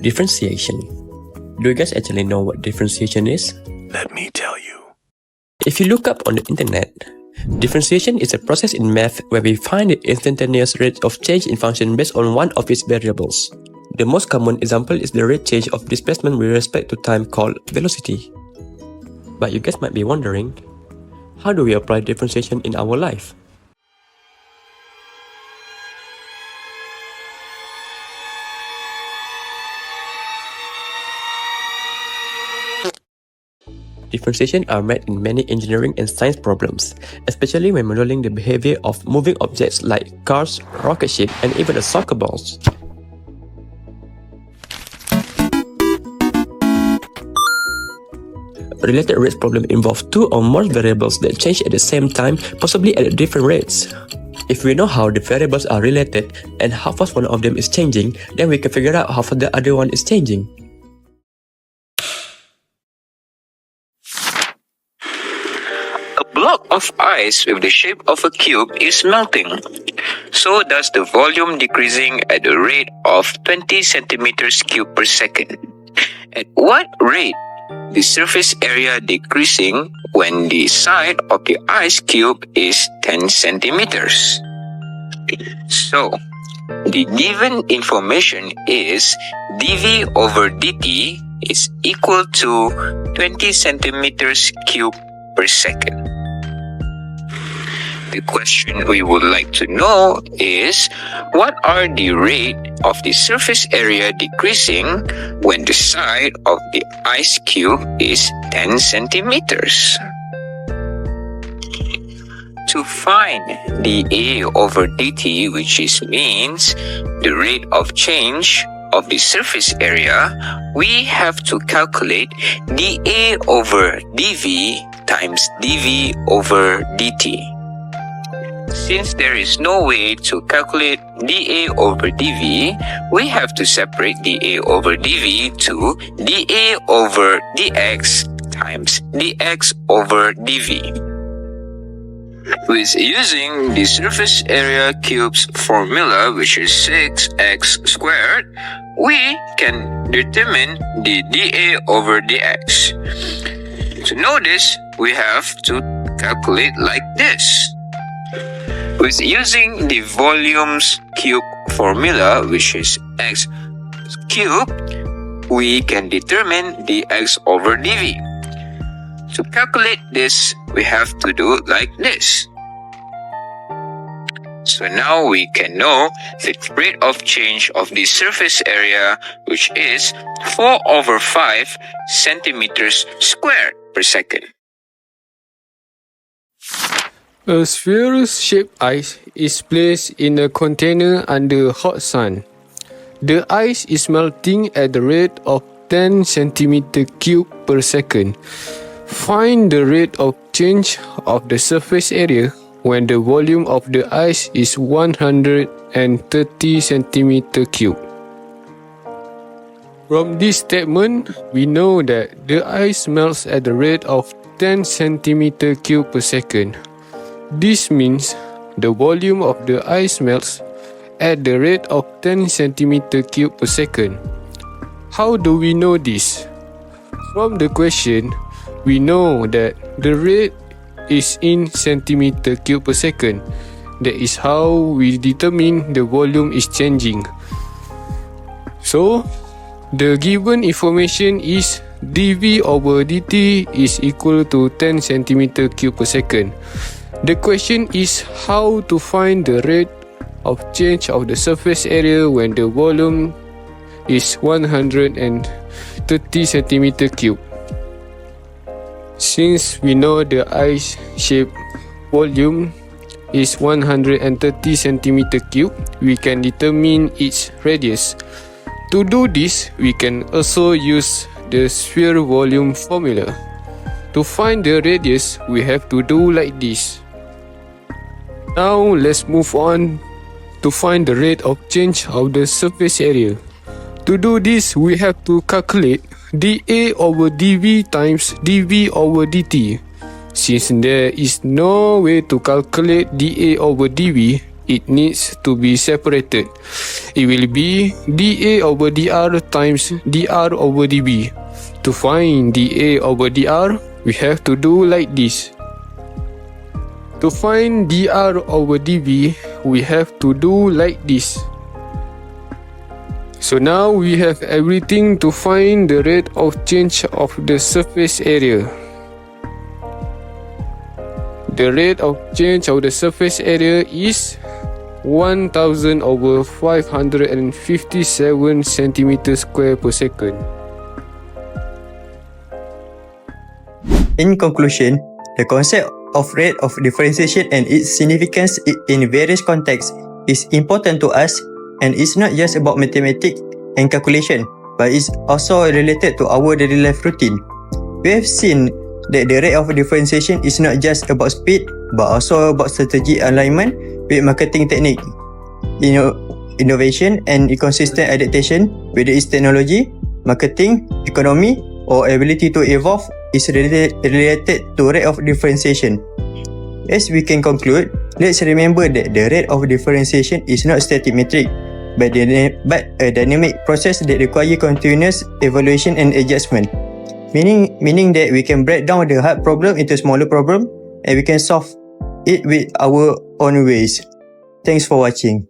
Differentiation. Do you guys actually know what differentiation is? Let me tell you. If you look up on the internet, differentiation is a process in math where we find the instantaneous rate of change in function based on one of its variables. The most common example is the rate change of displacement with respect to time called velocity. But you guys might be wondering, how do we apply differentiation in our life? Differentiation are met in many engineering and science problems, especially when modeling the behavior of moving objects like cars, rocket ships, and even soccer balls. Related rates problem involve two or more variables that change at the same time, possibly at different rates. If we know how the variables are related and how fast one of them is changing, then we can figure out how fast the other one is changing. A block of ice with the shape of a cube is melting. So does the volume decreasing at the rate of 20 centimeters cubed per second. At what rate the surface area decreasing when the side of the ice cube is 10 centimeters? So, the given information is dV over dt is equal to 20 centimeters cubed per second. The question we would like to know is, what are the rate of the surface area decreasing when the side of the ice cube is 10 centimeters? To find dA over dt, which means the rate of change of the surface area, we have to calculate dA over dV times dV over dt. Since there is no way to calculate dA over dV, we have to separate dA over dV to dA over dx times dx over dV. With using the surface area cubes formula, which is 6x squared, we can determine the dA over dx. To know this, we have to calculate like this. With using the volumes cube formula, which is x cubed, we can determine dx over dv. To calculate this, we have to do like this. So now we can know the rate of change of the surface area, which is 4 over 5 centimeters squared per second. A sphere-shaped ice is placed in a container under hot sun. The ice is melting at the rate of 10 cm cubed per second. Find the rate of change of the surface area when the volume of the ice is 130 cm cubed. From this statement, we know that the ice melts at the rate of 10 cm cubed per second. This means the volume of the ice melts at the rate of 10 cm cubed per second. How do we know this? From the question, we know that the rate is in centimeter cubed per second. That is how we determine the volume is changing. So, the given information is dV over dt is equal to 10 centimeter cubed per second. The question is how to find the rate of change of the surface area when the volume is 130 centimeter cubed. Since we know the ice-shaped volume is 130 centimeter cubed, we can determine its radius. To do this, we can also use the sphere volume formula. To find the radius, we have to do like this. Now let's move on to find the rate of change of the surface area. To do this, we have to calculate dA over dV times dV over dt. Since there is no way to calculate dA over dV, it needs to be separated. It will be dA over dr times dr over dB. To find dA over dr, we have to do like this. To find dr over dB, we have to do like this. So now we have everything to find the rate of change of the surface area. The rate of change of the surface area is 1000 over 557 centimeters square per second. In conclusion, the concept of rate of differentiation and its significance in various contexts is important to us, and it's not just about mathematics and calculation, but it's also related to our daily life routine. We have seen that the rate of differentiation is not just about speed, but also about strategic alignment with marketing technique, innovation and consistent adaptation, whether it's technology, marketing, economy, or ability to evolve, is related to rate of differentiation. As we can conclude, let's remember that the rate of differentiation is not static metric, but a dynamic process that requires continuous evaluation and adjustment. Meaning that we can break down the hard problem into smaller problem, and we can solve it with our own ways. Thanks for watching.